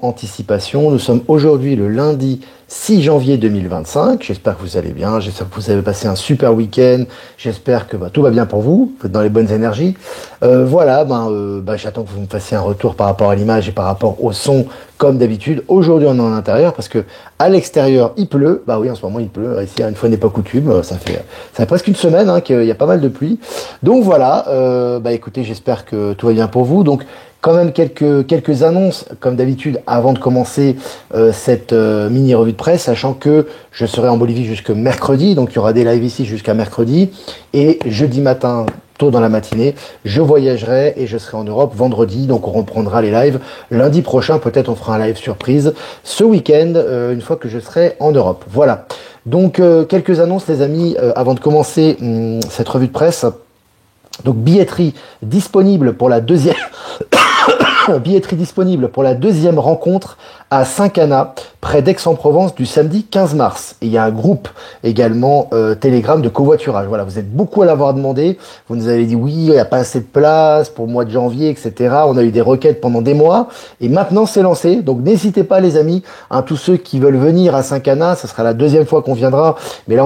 Anticipation. Nous sommes aujourd'hui le lundi 6 janvier 2025. J'espère que vous allez bien. J'espère que vous avez passé un super week-end. J'espère que tout va bien pour vous. Vous êtes dans les bonnes énergies. J'attends que vous me fassiez un retour par rapport à l'image et par rapport au son, comme d'habitude. Aujourd'hui, on est en intérieur parce que à l'extérieur, il pleut. Bah oui, en ce moment, il pleut. Ici, une fois n'est pas coutume. Ça fait presque une semaine qu'il y a pas mal de pluie. Donc voilà. Écoutez, j'espère que tout va bien pour vous. Donc quand même quelques annonces, comme d'habitude, avant de commencer cette mini revue de presse, sachant que je serai en Bolivie jusque mercredi, donc il y aura des lives ici jusqu'à mercredi, et jeudi matin, tôt dans la matinée, je voyagerai et je serai en Europe vendredi, donc on reprendra les lives. Lundi prochain, peut-être on fera un live surprise, ce week-end, une fois que je serai en Europe. Voilà, donc quelques annonces les amis, avant de commencer cette revue de presse. Donc billetterie disponible pour la deuxième rencontre à Saint-Cana, près d'Aix-en-Provence, du samedi 15 mars. Et il y a un groupe également Telegram de covoiturage. Voilà, vous êtes beaucoup à l'avoir demandé. Vous nous avez dit oui, il n'y a pas assez de place pour le mois de janvier, etc. On a eu des requêtes pendant des mois. Et maintenant, c'est lancé. Donc n'hésitez pas les amis, tous ceux qui veulent venir à Saint-Cana, ça sera la deuxième fois qu'on viendra. Mais là,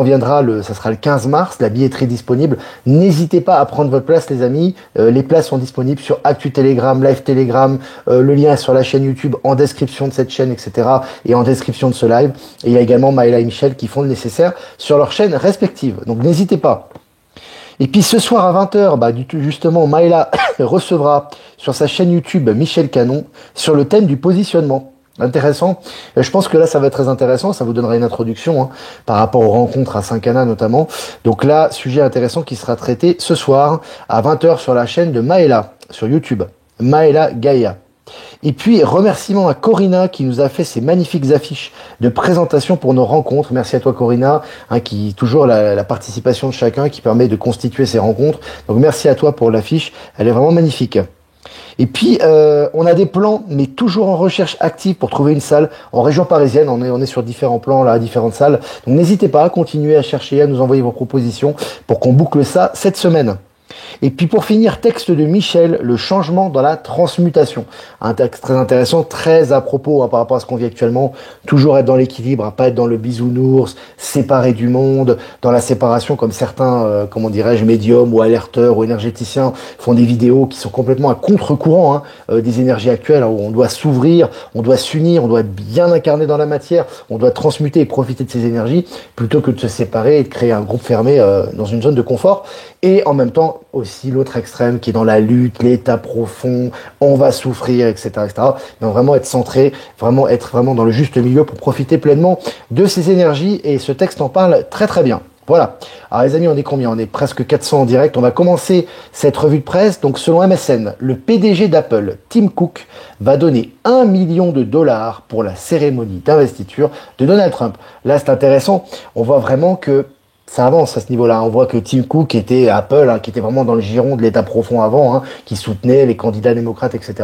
ça sera le 15 mars, la billetterie disponible. N'hésitez pas à prendre votre place les amis. Les places sont disponibles sur Actu Telegram, Live Telegram. Le lien est sur la chaîne YouTube, en description de cette chaîne, etc. Et en description de ce live. Et il y a également Maëla et Michel qui font le nécessaire sur leurs chaînes respectives. Donc n'hésitez pas. Et puis ce soir à 20h, justement, Maëla recevra sur sa chaîne YouTube Michel Canon sur le thème du positionnement. Intéressant. Je pense que là, ça va être très intéressant. Ça vous donnera une introduction par rapport aux rencontres à Saint-Cana notamment. Donc là, sujet intéressant qui sera traité ce soir à 20h sur la chaîne de Maëla sur YouTube. Maëla Gaïa. Et puis, remerciements à Corinna qui nous a fait ces magnifiques affiches de présentation pour nos rencontres. Merci à toi Corinna, qui toujours la participation de chacun qui permet de constituer ces rencontres. Donc merci à toi pour l'affiche, elle est vraiment magnifique. Et puis, on a des plans, mais toujours en recherche active pour trouver une salle en région parisienne. On est sur différents plans, là, différentes salles. Donc n'hésitez pas à continuer à chercher, à nous envoyer vos propositions pour qu'on boucle ça cette semaine. Et puis pour finir, texte de Michel, le changement dans la transmutation. Un texte très intéressant, très à propos par rapport à ce qu'on vit actuellement. Toujours être dans l'équilibre, pas être dans le bisounours, séparé du monde, dans la séparation comme certains, médiums ou alerteurs ou énergéticiens font des vidéos qui sont complètement à contre-courant des énergies actuelles, où on doit s'ouvrir, on doit s'unir, on doit être bien incarné dans la matière, on doit transmuter et profiter de ces énergies plutôt que de se séparer et de créer un groupe fermé dans une zone de confort. Et en même temps, aussi l'autre extrême qui est dans la lutte, l'état profond, on va souffrir, etc., etc. Donc vraiment être centré, vraiment être vraiment dans le juste milieu pour profiter pleinement de ces énergies. Et ce texte en parle très très bien. Voilà. Alors les amis, on est combien? On est presque 400 en direct. On va commencer cette revue de presse. Donc selon MSN, le PDG d'Apple, Tim Cook, va donner $1 million pour la cérémonie d'investiture de Donald Trump. Là, c'est intéressant. On voit vraiment que ça avance à ce niveau-là. On voit que Tim Cook était Apple, qui était vraiment dans le giron de l'état profond avant, qui soutenait les candidats démocrates, etc.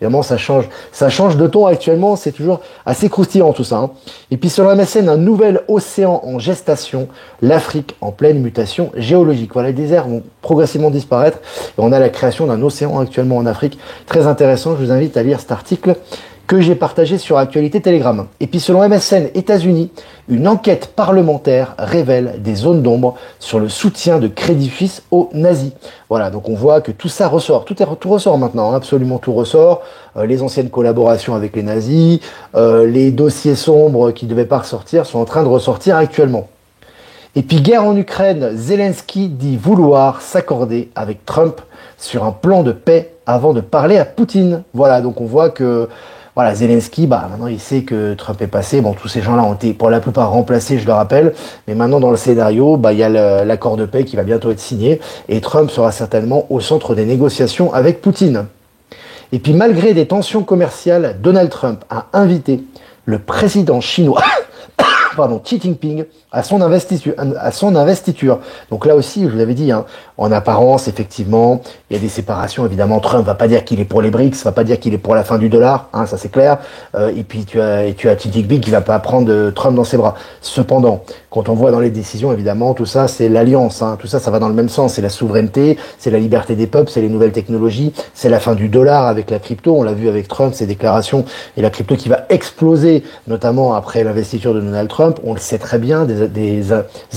Évidemment, ça change de ton actuellement. C'est toujours assez croustillant tout ça. Et puis sur la MSN, un nouvel océan en gestation, l'Afrique en pleine mutation géologique. Voilà, les déserts vont progressivement disparaître et on a la création d'un océan actuellement en Afrique. Très intéressant. Je vous invite à lire cet article que j'ai partagé sur Actualité Telegram. Et puis selon MSN États-Unis, une enquête parlementaire révèle des zones d'ombre sur le soutien de Crédit Suisse aux nazis. Voilà, donc on voit que tout ça ressort, tout ressort maintenant, absolument tout ressort. Les anciennes collaborations avec les nazis, les dossiers sombres qui ne devaient pas ressortir sont en train de ressortir actuellement. Et puis guerre en Ukraine, Zelensky dit vouloir s'accorder avec Trump sur un plan de paix avant de parler à Poutine. Voilà, donc on voit que Zelensky, maintenant il sait que Trump est passé. Bon, tous ces gens-là ont été pour la plupart remplacés, je le rappelle. Mais maintenant dans le scénario, il y a l'accord de paix qui va bientôt être signé. Et Trump sera certainement au centre des négociations avec Poutine. Et puis malgré des tensions commerciales, Donald Trump a invité le président chinois pardon, Xi Jinping à son investiture. Donc là aussi, je vous l'avais dit, hein, en apparence, effectivement, il y a des séparations. Évidemment, Trump va pas dire qu'il est pour les BRICS, va pas dire qu'il est pour la fin du dollar, hein, ça c'est clair. Et puis tu as Xi Jinping qui va pas prendre Trump dans ses bras. Cependant, quand on voit dans les décisions, évidemment, tout ça c'est l'alliance, hein, tout ça, ça va dans le même sens. C'est la souveraineté, c'est la liberté des peuples, c'est les nouvelles technologies, c'est la fin du dollar avec la crypto. On l'a vu avec Trump, ses déclarations et la crypto qui va exploser, notamment après l'investiture de Donald Trump. On le sait très bien, des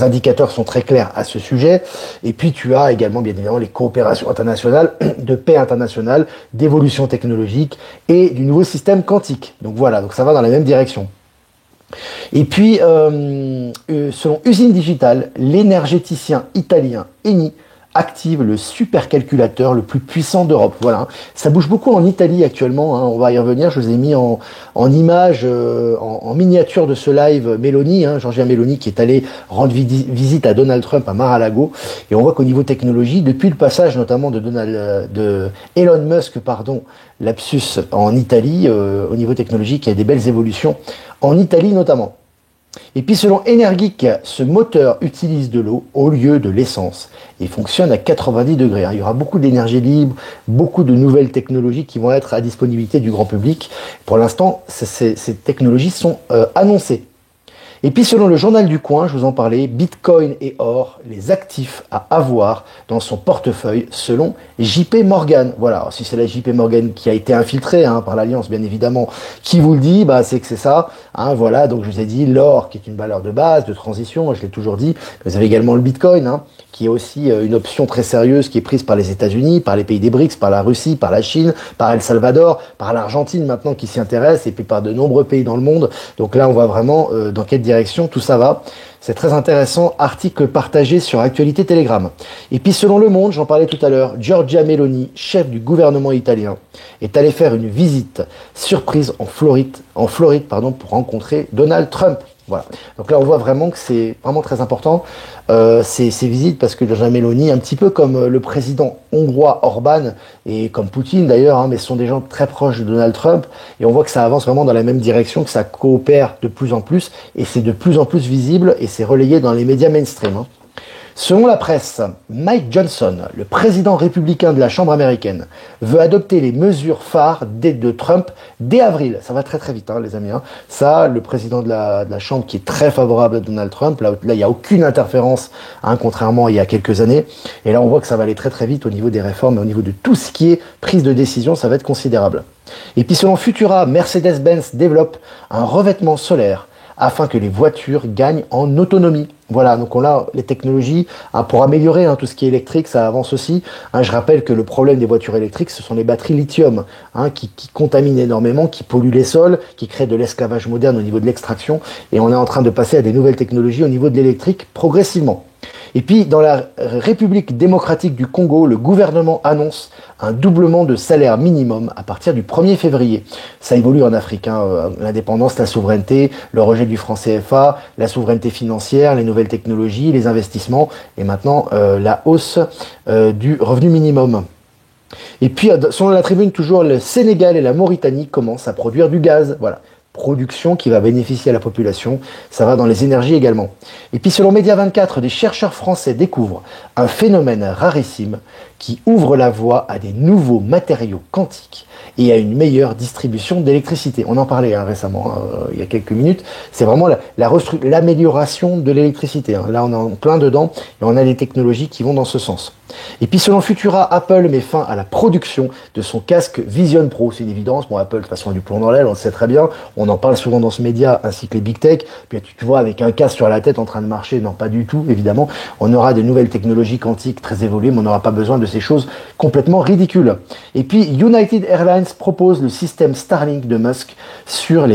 indicateurs sont très clairs à ce sujet. Et puis tu as également, bien évidemment, les coopérations internationales, de paix internationale, d'évolution technologique et du nouveau système quantique. Donc voilà, donc ça va dans la même direction. Et puis, selon Usine Digital, l'énergéticien italien Eni active le supercalculateur le plus puissant d'Europe. Voilà, ça bouge beaucoup en Italie actuellement, hein. On va y revenir. Je vous ai mis en image, en miniature de ce live Meloni, hein, Giorgia Meloni, qui est allée rendre visite à Donald Trump à Mar-a-Lago. Et on voit qu'au niveau technologie, depuis le passage notamment de Elon Musk, pardon, lapsus en Italie, au niveau technologique, il y a des belles évolutions en Italie notamment. Et puis selon Energic, ce moteur utilise de l'eau au lieu de l'essence et fonctionne à 90 degrés. Il y aura beaucoup d'énergie libre, beaucoup de nouvelles technologies qui vont être à disponibilité du grand public. Pour l'instant, ces technologies sont annoncées. Et puis selon le journal du coin, je vous en parlais, Bitcoin et or, les actifs à avoir dans son portefeuille selon JP Morgan. Voilà, alors, si c'est la JP Morgan qui a été infiltrée, hein, par l'Alliance, bien évidemment, qui vous le dit, bah, c'est que c'est ça. Hein, voilà, donc je vous ai dit l'or qui est une valeur de base, de transition, je l'ai toujours dit. Vous avez également le Bitcoin, hein, qui est aussi une option très sérieuse qui est prise par les États-Unis, par les pays des BRICS, par la Russie, par la Chine, par El Salvador, par l'Argentine maintenant qui s'y intéresse, et puis par de nombreux pays dans le monde. Donc là, on voit vraiment dans quelle direction tout ça va. C'est très intéressant, article partagé sur Actualité Telegram. Et puis selon Le Monde, j'en parlais tout à l'heure, Giorgia Meloni, chef du gouvernement italien, est allée faire une visite surprise en Floride, pour rencontrer Donald Trump. Voilà. Donc là, on voit vraiment que c'est vraiment très important ces visites, parce que Giorgia Meloni, un petit peu comme le président hongrois Orban et comme Poutine d'ailleurs, hein, mais ce sont des gens très proches de Donald Trump, et on voit que ça avance vraiment dans la même direction, que ça coopère de plus en plus, et c'est de plus en plus visible, et c'est relayé dans les médias mainstream, hein. Selon la presse, Mike Johnson, le président républicain de la Chambre américaine, veut adopter les mesures phares de Trump dès avril. Ça va très très vite, hein, les amis, hein. Ça, le président de la Chambre qui est très favorable à Donald Trump, là il n'y a aucune interférence, hein, contrairement à il y a quelques années. Et là, on voit que ça va aller très très vite au niveau des réformes, au niveau de tout ce qui est prise de décision, ça va être considérable. Et puis selon Futura, Mercedes-Benz développe un revêtement solaire afin que les voitures gagnent en autonomie. Voilà, donc on a les technologies, hein, pour améliorer, hein, tout ce qui est électrique, ça avance aussi. Hein, je rappelle que le problème des voitures électriques, ce sont les batteries lithium, hein, qui contaminent énormément, qui polluent les sols, qui créent de l'esclavage moderne au niveau de l'extraction. Et on est en train de passer à des nouvelles technologies au niveau de l'électrique progressivement. Et puis, dans la République démocratique du Congo, le gouvernement annonce un doublement de salaire minimum à partir du 1er février. Ça évolue en Afrique, hein, l'indépendance, la souveraineté, le rejet du franc CFA, la souveraineté financière, les nouvelles technologies, les investissements, et maintenant la hausse du revenu minimum. Et puis, selon la Tribune, toujours, le Sénégal et la Mauritanie commencent à produire du gaz. Voilà. Production qui va bénéficier à la population, ça va dans les énergies également. Et puis selon Média 24, des chercheurs français découvrent un phénomène rarissime qui ouvre la voie à des nouveaux matériaux quantiques et à une meilleure distribution d'électricité. On en parlait, hein, récemment, il y a quelques minutes. C'est vraiment l'amélioration de l'électricité, hein. Là, on est en plein dedans et on a des technologies qui vont dans ce sens. Et puis selon Futura, Apple met fin à la production de son casque Vision Pro. C'est une évidence. Bon, Apple, de toute façon, a du plomb dans l'aile, on le sait très bien. On en parle souvent dans ce média, ainsi que les big tech. Puis tu vois, avec un casque sur la tête en train de marcher, non, pas du tout, évidemment. On aura de nouvelles technologies quantiques très évoluées, mais on n'aura pas besoin de ces choses complètement ridicules. Et puis United Airlines propose le système Starlink de Musk sur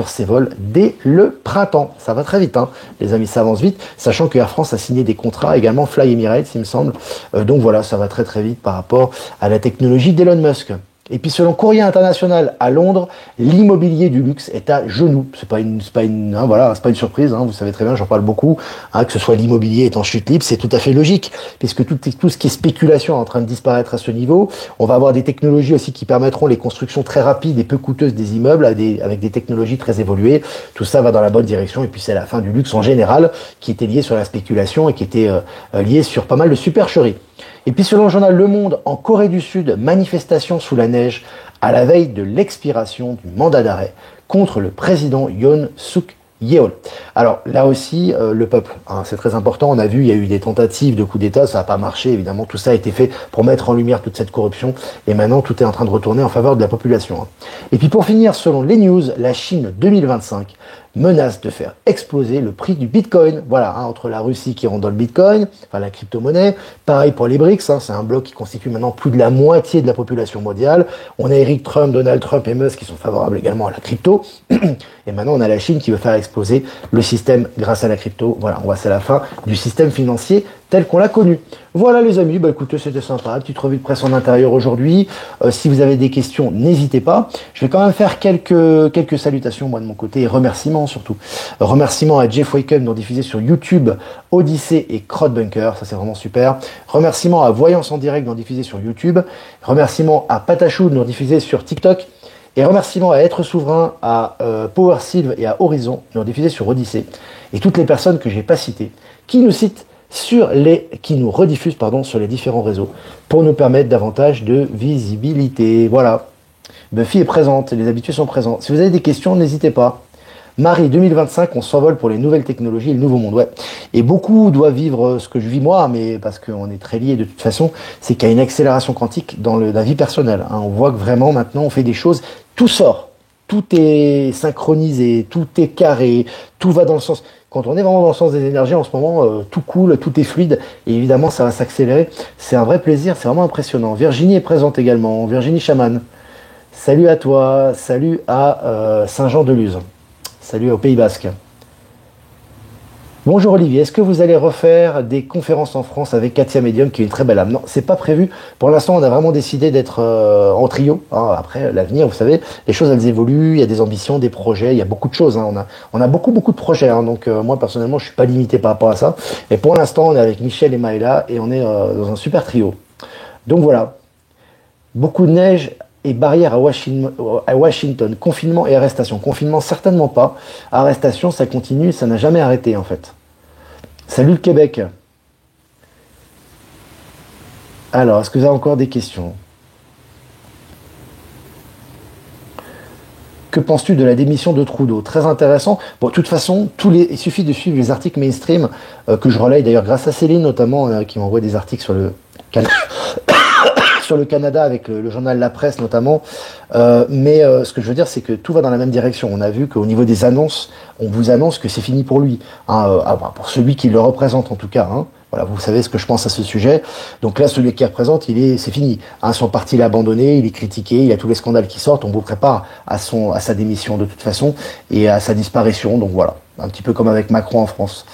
ses vols dès le printemps. Ça va très vite, hein, les amis, ça avance vite, sachant que Air France a signé des contrats, également Fly Emirates, il me semble. Donc voilà, ça va très très vite par rapport à la technologie d'Elon Musk. Et puis selon Courrier International à Londres, l'immobilier du luxe est à genoux. C'est pas une surprise. Vous savez très bien, j'en parle beaucoup. Que ce soit l'immobilier est en chute libre, c'est tout à fait logique, puisque tout ce qui est spéculation est en train de disparaître à ce niveau. On va avoir des technologies aussi qui permettront les constructions très rapides et peu coûteuses des immeubles avec des technologies très évoluées. Tout ça va dans la bonne direction. Et puis c'est la fin du luxe en général, qui était lié sur la spéculation et qui était lié sur pas mal de supercheries. Et puis selon le journal Le Monde, en Corée du Sud, manifestation sous la neige à la veille de l'expiration du mandat d'arrêt contre le président Yoon Suk Yeol. Alors là aussi, le peuple, c'est très important. On a vu, il y a eu des tentatives de coup d'État, ça n'a pas marché. Évidemment, tout ça a été fait pour mettre en lumière toute cette corruption. Et maintenant, tout est en train de retourner en faveur de la population. Et puis pour finir, selon les news, la Chine 2025 menace de faire exploser le prix du Bitcoin. Voilà, entre la Russie qui rentre dans le Bitcoin, enfin la crypto-monnaie, pareil pour les BRICS, c'est un bloc qui constitue maintenant plus de la moitié de la population mondiale. On a Eric Trump, Donald Trump et Musk qui sont favorables également à la crypto. Et maintenant, on a la Chine qui veut faire exploser le système grâce à la crypto. Voilà, c'est la fin du système financier tel qu'on l'a connu. Voilà les amis, écoutez, c'était sympa, petite revue de presse en intérieur aujourd'hui. Si vous avez des questions, n'hésitez pas. Je vais quand même faire quelques salutations, moi de mon côté, et remerciements surtout. Remerciements à Jeff Wickham, dont diffusé sur YouTube, Odyssey et Crowdbunker, ça c'est vraiment super. Remerciements à Voyance en direct, dont diffusé sur YouTube. Remerciements à Patachou, dont diffusé sur TikTok. Et remerciements à Être Souverain, à Power Sylve et à Horizon, dont diffusé sur Odyssey. Et toutes les personnes que j'ai pas citées, qui nous rediffusent sur les différents réseaux pour nous permettre davantage de visibilité. Voilà. Buffy est présente, les habitués sont présents. Si vous avez des questions, n'hésitez pas. Marie, 2025, on s'envole pour les nouvelles technologies et le nouveau monde. Ouais. Et beaucoup doivent vivre ce que je vis moi, mais parce qu'on est très liés de toute façon, c'est qu'il y a une accélération quantique dans la vie personnelle. On voit que vraiment maintenant on fait des choses, tout sort, tout est synchronisé, tout est carré, tout va dans le sens. Quand on est vraiment dans le sens des énergies en ce moment, tout coule, tout est fluide, et évidemment ça va s'accélérer. C'est un vrai plaisir, c'est vraiment impressionnant. Virginie est présente également, Virginie Chaman. Salut à toi, salut à Saint-Jean-de-Luz. Salut au Pays Basque. Bonjour Olivier, est-ce que vous allez refaire des conférences en France avec Katia Medium, qui est une très belle âme? Non, c'est pas prévu. Pour l'instant, on a vraiment décidé d'être en trio. Après, l'avenir, vous savez, les choses elles évoluent, il y a des ambitions, des projets, il y a beaucoup de choses. On a beaucoup de projets. Donc moi personnellement, je suis pas limité par rapport à ça. Et pour l'instant, on est avec Michel et Maëla et on est dans un super trio. Donc voilà, beaucoup de neige et barrières à Washington, confinement et arrestation. Confinement, certainement pas. Arrestation, ça continue, ça n'a jamais arrêté en fait. Salut le Québec. Alors, est-ce que vous avez encore des questions? Que penses-tu de la démission de Trudeau? Très intéressant. Bon, de toute façon, il suffit de suivre les articles mainstream que je relaye d'ailleurs grâce à Céline notamment, qui m'envoie des articles sur le Canada. Sur le Canada avec le journal La Presse notamment. Mais ce que je veux dire, c'est que tout va dans la même direction. On a vu qu'au niveau des annonces, on vous annonce que c'est fini pour lui. Pour celui qui le représente en tout cas. Voilà, vous savez ce que je pense à ce sujet. Donc là, celui qui représente, c'est fini. Son parti l'a abandonné, il est critiqué, il y a tous les scandales qui sortent. On vous prépare à sa démission de toute façon et à sa disparition. Donc voilà, un petit peu comme avec Macron en France.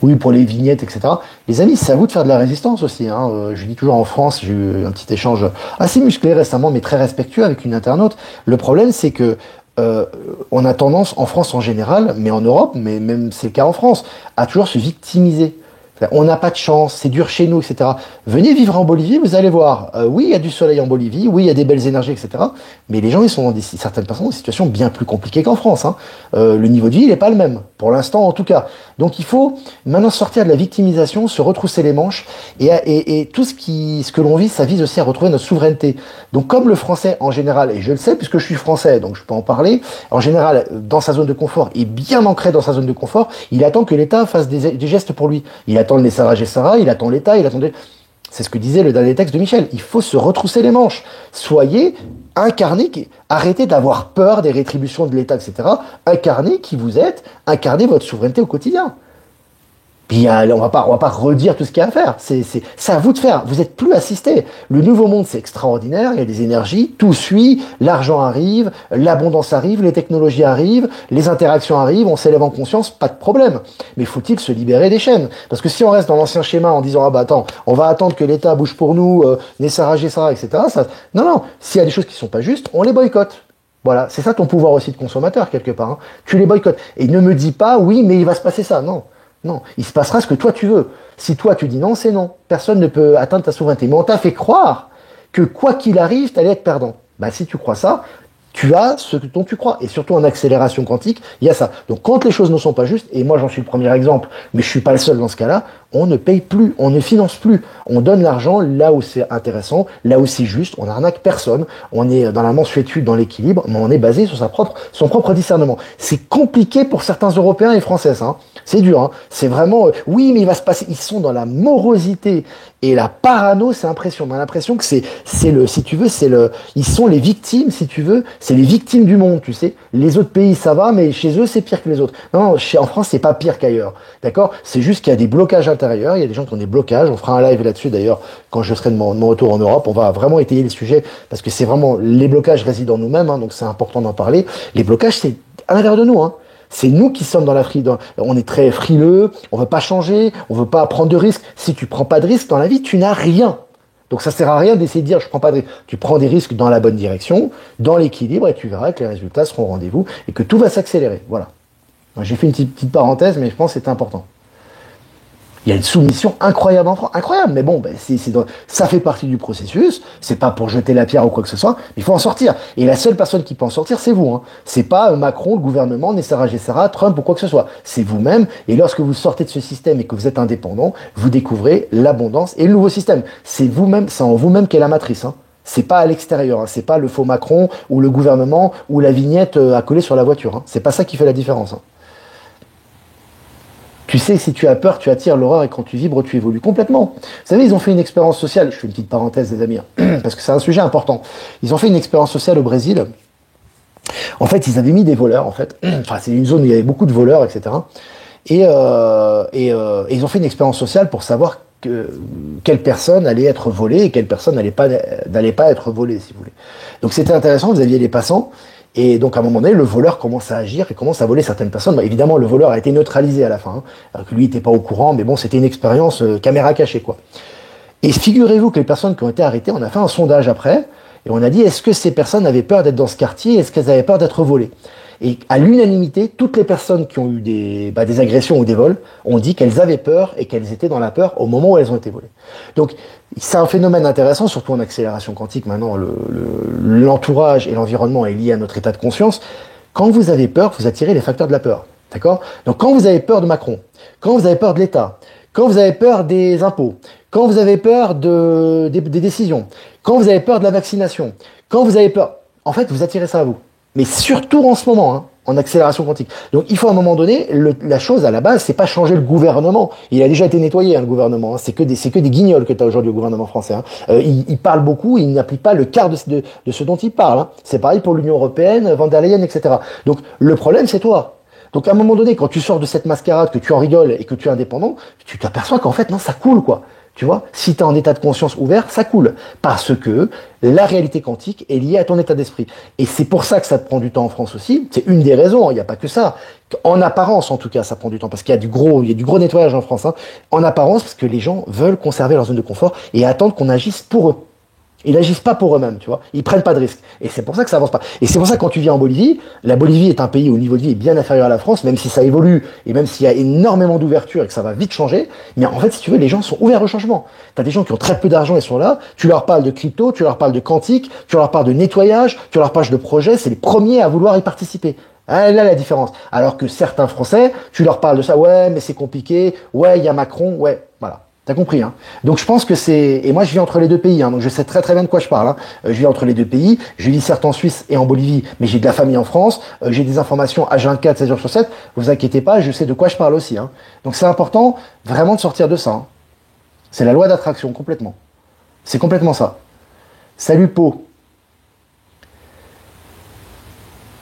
Oui, pour les vignettes, etc. Les amis, c'est à vous de faire de la résistance aussi. Je dis toujours en France, j'ai eu un petit échange assez musclé récemment, mais très respectueux avec une internaute. Le problème, c'est que on a tendance, en France en général, mais en Europe, mais même c'est le cas en France, à toujours se victimiser. On n'a pas de chance, c'est dur chez nous, etc. Venez vivre en Bolivie, vous allez voir. Oui, il y a du soleil en Bolivie, oui, il y a des belles énergies, etc. Mais les gens, ils sont dans certaines personnes dans des situations bien plus compliquées qu'en France. Le niveau de vie, il n'est pas le même, pour l'instant en tout cas. Donc il faut maintenant sortir de la victimisation, se retrousser les manches, et tout ce que l'on vit, ça vise aussi à retrouver notre souveraineté. Donc comme le français en général, et je le sais puisque je suis français, donc je peux en parler, en général, dans sa zone de confort, et bien ancré dans sa zone de confort, il attend que l'État fasse des gestes pour lui. Il attend le Sarah Gessara, il attend l'État, C'est ce que disait le dernier texte de Michel. Il faut se retrousser les manches. Soyez incarnés, arrêtez d'avoir peur des rétributions de l'État, etc. Incarnez qui vous êtes, incarnez votre souveraineté au quotidien. Puis on va pas redire tout ce qu'il y a à faire. C'est à vous de faire. Vous êtes plus assistés. Le nouveau monde, c'est extraordinaire. Il y a des énergies, tout suit, l'argent arrive, l'abondance arrive, les technologies arrivent, les interactions arrivent, on s'élève en conscience, pas de problème. Mais faut-il se libérer des chaînes? Parce que si on reste dans l'ancien schéma en disant ah bah attends, on va attendre que l'État bouge pour nous, Nessara, Gessara, etc. Non, non. S'il y a des choses qui sont pas justes, on les boycotte. Voilà, c'est ça ton pouvoir aussi de consommateur quelque part, hein. Tu les boycottes. Et ne me dis pas oui, mais il va se passer ça. Non. Non, il se passera ce que toi tu veux. Si toi tu dis non, c'est non. Personne ne peut atteindre ta souveraineté. Mais on t'a fait croire que quoi qu'il arrive, tu allais être perdant. Bah si tu crois ça, tu as ce dont tu crois. Et surtout en accélération quantique, il y a ça. Donc quand les choses ne sont pas justes, et moi j'en suis le premier exemple, mais je suis pas le seul dans ce cas-là, on ne paye plus, on ne finance plus. On donne l'argent là où c'est intéressant, là où c'est juste, on n'arnaque personne, on est dans la mansuétude, dans l'équilibre, mais on est basé sur son propre discernement. C'est compliqué pour certains Européens et Français, ça, hein. C'est dur, hein. C'est vraiment, oui, mais il va se passer, ils sont dans la morosité et la parano, c'est impressionnant. On a l'impression que si tu veux, ils sont les victimes, si tu veux, c'est les victimes du monde, tu sais. Les autres pays, ça va, mais chez eux, c'est pire que les autres. Non, en France, c'est pas pire qu'ailleurs. D'accord? C'est juste qu'il y a des blocages intérieurs, il y a des gens qui ont des blocages. On fera un live là-dessus, d'ailleurs, quand je serai de mon retour en Europe. On va vraiment étayer les sujets parce que c'est vraiment, les blocages résident en nous-mêmes, hein, donc c'est important d'en parler. Les blocages, c'est à l'intérieur de nous, hein. C'est nous qui sommes dans la frileux. On est très frileux, on veut pas changer, on veut pas prendre de risques. Si tu prends pas de risques dans la vie, tu n'as rien. Donc ça sert à rien d'essayer de dire je prends pas de risques. Tu prends des risques dans la bonne direction, dans l'équilibre, et tu verras que les résultats seront au rendez-vous et que tout va s'accélérer. Voilà. J'ai fait une petite parenthèse, mais je pense que c'est important. Il y a une soumission incroyable en France, incroyable, mais bon, ben, ça fait partie du processus, c'est pas pour jeter la pierre ou quoi que ce soit, mais il faut en sortir. Et la seule personne qui peut en sortir, c'est vous, hein. C'est pas Macron, le gouvernement, Nessara Gessara, Trump ou quoi que ce soit. C'est vous-même, et lorsque vous sortez de ce système et que vous êtes indépendant, vous découvrez l'abondance et le nouveau système. C'est vous-même, c'est en vous-même qu'est la matrice, hein. C'est pas à l'extérieur, hein. C'est pas le faux Macron ou le gouvernement ou la vignette à coller sur la voiture, hein. C'est pas ça qui fait la différence, hein. Tu sais, si tu as peur, tu attires l'horreur et quand tu vibres, tu évolues complètement. Vous savez, ils ont fait une expérience sociale, je fais une petite parenthèse les amis, hein, parce que c'est un sujet important. Ils ont fait une expérience sociale au Brésil. En fait, ils avaient mis des voleurs, en fait. Enfin, c'est une zone où il y avait beaucoup de voleurs, etc. Et ils ont fait une expérience sociale pour savoir quelle personne allait être volée et quelle personne n'allait pas être volée, si vous voulez. Donc c'était intéressant, vous aviez les passants. Et donc à un moment donné, le voleur commence à agir et commence à voler certaines personnes. Bah, évidemment, le voleur a été neutralisé à la fin, hein, alors que lui n'était pas au courant, mais bon, c'était une expérience caméra cachée, quoi. Et figurez-vous que les personnes qui ont été arrêtées, on a fait un sondage après, et on a dit est-ce que ces personnes avaient peur d'être dans ce quartier, est-ce qu'elles avaient peur d'être volées? Et à l'unanimité, toutes les personnes qui ont eu des agressions ou des vols ont dit qu'elles avaient peur et qu'elles étaient dans la peur au moment où elles ont été volées. Donc c'est un phénomène intéressant, surtout en accélération quantique. Maintenant, l'entourage et l'environnement est lié à notre état de conscience. Quand vous avez peur, vous attirez les facteurs de la peur. D'accord? Donc quand vous avez peur de Macron, quand vous avez peur de l'État, quand vous avez peur des impôts, quand vous avez peur des décisions, quand vous avez peur de la vaccination, quand vous avez peur, en fait, vous attirez ça à vous. Mais surtout en ce moment, hein, en accélération quantique. Donc il faut à un moment donné, la chose à la base, c'est pas changer le gouvernement. Il a déjà été nettoyé, hein, le gouvernement, hein. C'est que des guignols que tu as aujourd'hui au gouvernement français, hein. Il parle beaucoup, il n'applique pas le quart de ce dont il parle, hein. C'est pareil pour l'Union européenne, Van der Leyen, etc. Donc le problème, c'est toi. Donc à un moment donné, quand tu sors de cette mascarade, que tu en rigoles et que tu es indépendant, tu t'aperçois qu'en fait, non, ça coule, quoi. Tu vois, si tu es en état de conscience ouvert, ça coule. Parce que la réalité quantique est liée à ton état d'esprit. Et c'est pour ça que ça te prend du temps en France aussi. C'est une des raisons, il n'y a pas que ça. En apparence, en tout cas, ça prend du temps. Parce qu'il y a il y a du gros nettoyage en France, hein. En apparence, parce que les gens veulent conserver leur zone de confort et attendent qu'on agisse pour eux. Ils n'agissent pas pour eux-mêmes, tu vois. Ils prennent pas de risques. Et c'est pour ça que ça avance pas. Et c'est pour ça que quand tu viens en Bolivie, la Bolivie est un pays où le niveau de vie est bien inférieur à la France, même si ça évolue et même s'il y a énormément d'ouverture et que ça va vite changer. Mais en fait, si tu veux, les gens sont ouverts au changement. T'as des gens qui ont très peu d'argent et sont là. Tu leur parles de crypto, tu leur parles de quantique, tu leur parles de nettoyage, tu leur parles de projet. C'est les premiers à vouloir y participer. Ah, là, la différence. Alors que certains Français, tu leur parles de ça. Ouais, mais c'est compliqué. Ouais, il y a Macron. Ouais, voilà. T'as compris, hein. Donc je pense que c'est... Et moi je vis entre les deux pays, hein, donc je sais très très bien de quoi je parle, hein. Je vis entre les deux pays, je vis certes en Suisse et en Bolivie, mais j'ai de la famille en France, j'ai des informations H24, 16 jours sur 7, vous inquiétez pas, je sais de quoi je parle aussi, hein. Donc c'est important vraiment de sortir de ça, hein. C'est la loi d'attraction, complètement. C'est complètement ça. Salut Po.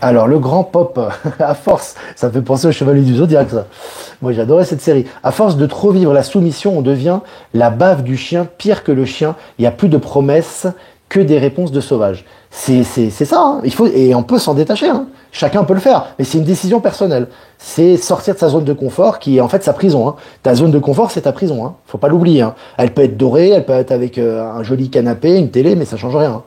Alors, le grand pop, à force, ça me fait penser au Chevalier du Zodiaque, ça. Moi, j'adorais cette série. À force de trop vivre la soumission, on devient la bave du chien, pire que le chien. Il n'y a plus de promesses que des réponses de sauvage. C'est ça, hein. Il faut, et on peut s'en détacher, hein. Chacun peut le faire, mais c'est une décision personnelle. C'est sortir de sa zone de confort qui est en fait sa prison, hein. Ta zone de confort, c'est ta prison, hein. Faut pas l'oublier, hein. Elle peut être dorée, elle peut être avec un joli canapé, une télé, mais ça change rien, hein.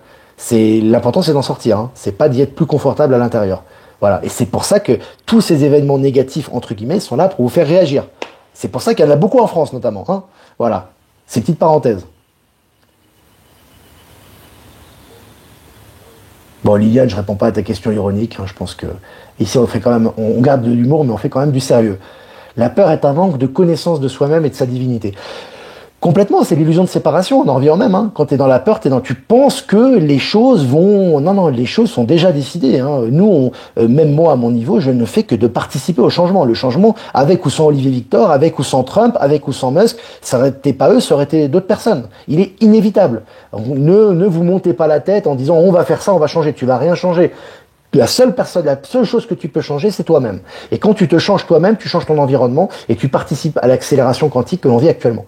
L'important, c'est d'en sortir, hein. C'est pas d'y être plus confortable à l'intérieur. Voilà. Et c'est pour ça que tous ces événements négatifs, entre guillemets, sont là pour vous faire réagir. C'est pour ça qu'il y en a beaucoup en France, notamment, hein. Voilà. Ces petites parenthèses. Bon, Liliane, je réponds pas à ta question ironique, hein. Je pense que ici, on fait quand même, on garde de l'humour, mais on fait quand même du sérieux. La peur est un manque de connaissance de soi-même et de sa divinité. Complètement, c'est l'illusion de séparation, on en revient au même, hein. Quand tu es dans la peur, tu penses que les choses vont... Non, non, les choses sont déjà décidées, hein. Nous, même moi, à mon niveau, je ne fais que de participer au changement. Le changement, avec ou sans Olivier Victor, avec ou sans Trump, avec ou sans Musk, ça aurait été pas eux, ça aurait été d'autres personnes. Il est inévitable. Ne vous montez pas la tête en disant on va faire ça, on va changer. Tu vas rien changer. La seule chose que tu peux changer, c'est toi-même. Et quand tu te changes toi-même, tu changes ton environnement et tu participes à l'accélération quantique que l'on vit actuellement.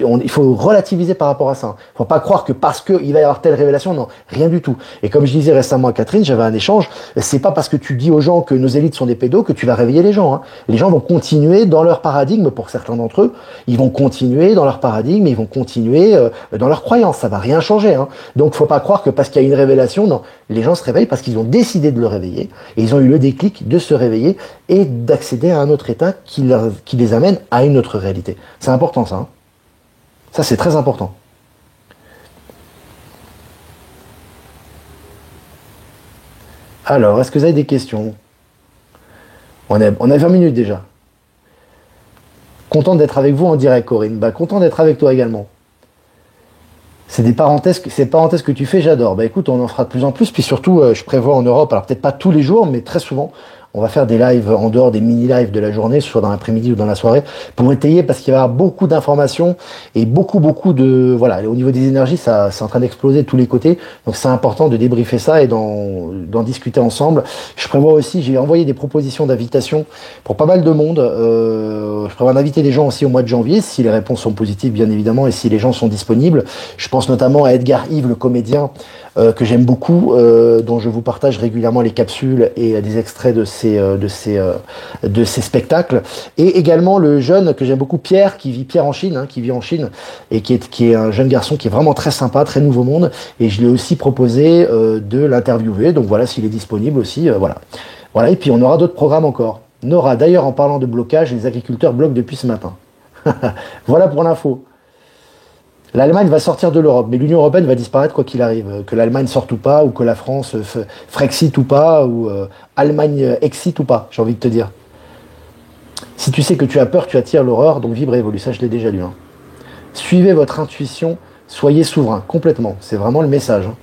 Il faut relativiser par rapport à ça. Il ne faut pas croire que parce qu'il va y avoir telle révélation, non, rien du tout. Et comme je disais récemment à Catherine, j'avais un échange, c'est pas parce que tu dis aux gens que nos élites sont des pédos que tu vas réveiller les gens, hein. Les gens vont continuer dans leur paradigme, pour certains d'entre eux, ils vont continuer dans leur paradigme, ils vont continuer dans leurs croyances, ça va rien changer, hein. Donc faut pas croire que parce qu'il y a une révélation, non, les gens se réveillent parce qu'ils ont décidé de le réveiller, et ils ont eu le déclic de se réveiller et d'accéder à un autre état qui les amène à une autre réalité. C'est important ça, hein. Ça, c'est très important. Alors, est-ce que vous avez des questions? On a 20 minutes déjà. Content d'être avec vous en direct, Corinne. Bah, content d'être avec toi également. Ces parenthèses que tu fais, j'adore. Bah écoute, on en fera de plus en plus. Puis surtout, je prévois en Europe, alors peut-être pas tous les jours, mais très souvent, on va faire des lives en dehors des mini-lives de la journée, soit dans l'après-midi ou dans la soirée, pour étayer, parce qu'il va y avoir beaucoup d'informations et beaucoup de... Voilà, au niveau des énergies, ça, c'est en train d'exploser de tous les côtés. Donc c'est important de débriefer ça et d'en discuter ensemble. Je prévois aussi, j'ai envoyé des propositions d'invitation pour pas mal de monde. Je prévois d'inviter des gens aussi au mois de janvier, si les réponses sont positives, bien évidemment, et si les gens sont disponibles. Je pense notamment à Edgar Yves, le comédien, que j'aime beaucoup, dont je vous partage régulièrement les capsules et des extraits de ces spectacles. Et également le jeune que j'aime beaucoup, Pierre en Chine, hein, qui vit en Chine, et qui est un jeune garçon qui est vraiment très sympa, très nouveau monde. Et je lui ai aussi proposé de l'interviewer. Donc voilà, s'il est disponible aussi, voilà. Voilà, et puis on aura d'autres programmes encore. Nora, d'ailleurs, en parlant de blocage, les agriculteurs bloquent depuis ce matin. Voilà pour l'info. L'Allemagne va sortir de l'Europe, mais l'Union européenne va disparaître quoi qu'il arrive. Que l'Allemagne sorte ou pas, ou que la France Frexit ou pas, ou Allemagne exit ou pas, j'ai envie de te dire. Si tu sais que tu as peur, tu attires l'horreur, donc vibre et évolue. Ça, je l'ai déjà lu, hein. Suivez votre intuition, soyez souverain, complètement. C'est vraiment le message, hein.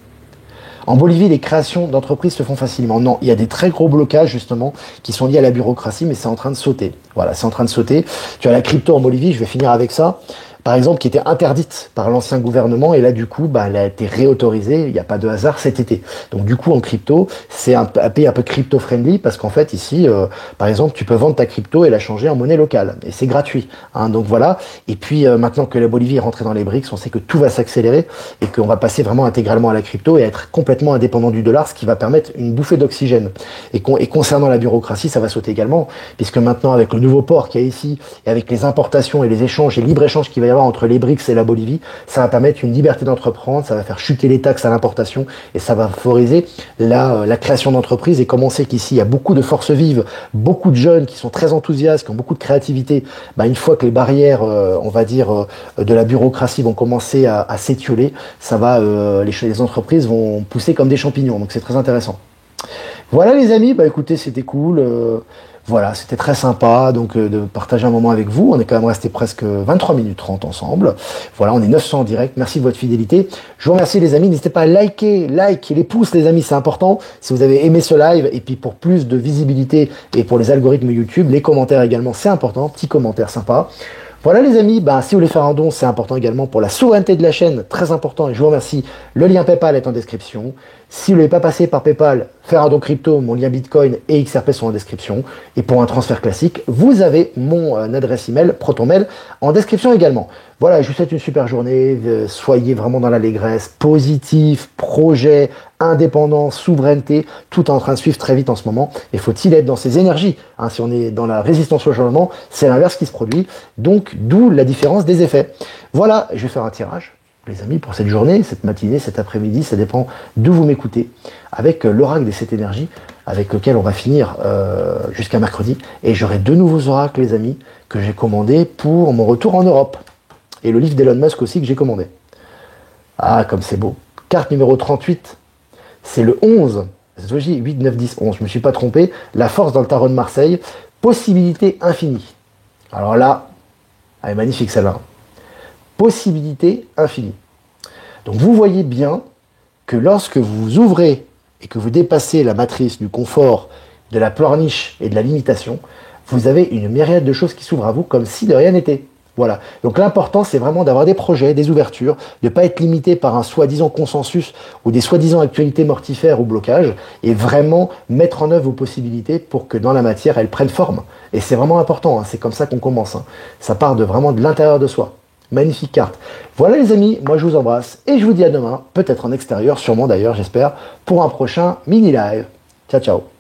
En Bolivie, les créations d'entreprises se font facilement. Non, il y a des très gros blocages, justement, qui sont liés à la bureaucratie, mais c'est en train de sauter. Voilà, c'est en train de sauter. Tu as la crypto en Bolivie, je vais finir avec ça, par exemple, qui était interdite par l'ancien gouvernement, et là, du coup, bah, elle a été réautorisée, il n'y a pas de hasard, cet été. Donc, du coup, en crypto, c'est un pays un peu crypto-friendly, parce qu'en fait, ici, par exemple, tu peux vendre ta crypto et la changer en monnaie locale, et c'est gratuit, hein, donc voilà. Et puis, maintenant que la Bolivie est rentrée dans les BRICS, on sait que tout va s'accélérer, et qu'on va passer vraiment intégralement à la crypto, et être complètement indépendant du dollar, ce qui va permettre une bouffée d'oxygène. Et concernant la bureaucratie, ça va sauter également, puisque maintenant, avec le nouveau port qu'il y a ici, et avec les importations et les échanges, et le libre-échange qu'il va y avoir entre les BRICS et la Bolivie, ça va permettre une liberté d'entreprendre, ça va faire chuter les taxes à l'importation, et ça va favoriser la création d'entreprises. Et comme on sait qu'ici, il y a beaucoup de forces vives, beaucoup de jeunes qui sont très enthousiastes, qui ont beaucoup de créativité, bah, une fois que les barrières, on va dire, de la bureaucratie vont commencer à s'étioler, ça va, les entreprises vont pousser comme des champignons. Donc c'est très intéressant. Voilà les amis, bah écoutez, c'était cool. Voilà, c'était très sympa donc de partager un moment avec vous. On est quand même resté presque 23 minutes 30 ensemble. Voilà, on est 900 en direct. Merci de votre fidélité. Je vous remercie les amis. N'hésitez pas à liker les pouces les amis, c'est important. Si vous avez aimé ce live et puis pour plus de visibilité et pour les algorithmes YouTube, les commentaires également, c'est important. Petit commentaire sympa. Voilà les amis, bah, si vous voulez faire un don, c'est important également pour la souveraineté de la chaîne, très important, et je vous remercie. Le lien PayPal est en description. Si vous ne l'avez pas passé par PayPal, faire un don crypto, mon lien Bitcoin et XRP sont en description. Et pour un transfert classique, vous avez mon adresse email, ProtonMail, en description également. Voilà, je vous souhaite une super journée. Soyez vraiment dans l'allégresse, positif, projet, indépendance, souveraineté. Tout est en train de suivre très vite en ce moment. Et faut-il être dans ces énergies, hein? Si on est dans la résistance au changement, c'est l'inverse qui se produit. Donc, d'où la différence des effets. Voilà, je vais faire un tirage, les amis, pour cette journée, cette matinée, cet après-midi, ça dépend d'où vous m'écoutez, avec l'oracle des 7 énergies, avec lequel on va finir jusqu'à mercredi. Et j'aurai 2 nouveaux oracles, les amis, que j'ai commandés pour mon retour en Europe. Et le livre d'Elon Musk aussi que j'ai commandé. Ah, comme c'est beau. Carte numéro 38, c'est le 11. Cette fois-ci, 8, 9, 10, 11. Je ne me suis pas trompé. La force dans le tarot de Marseille. Possibilité infinie. Alors là, elle est magnifique celle-là. Possibilité infinie. Donc vous voyez bien que lorsque vous ouvrez et que vous dépassez la matrice du confort, de la pleurniche et de la limitation, vous avez une myriade de choses qui s'ouvrent à vous comme si de rien n'était. Voilà. Donc l'important, c'est vraiment d'avoir des projets, des ouvertures, de ne pas être limité par un soi-disant consensus ou des soi-disant actualités mortifères ou blocages, et vraiment mettre en œuvre vos possibilités pour que dans la matière, elles prennent forme. Et c'est vraiment important, hein. C'est comme ça qu'on commence, hein. Ça part vraiment de l'intérieur de soi. Magnifique carte. Voilà les amis, moi je vous embrasse et je vous dis à demain, peut-être en extérieur, sûrement d'ailleurs, j'espère, pour un prochain mini live. Ciao, ciao.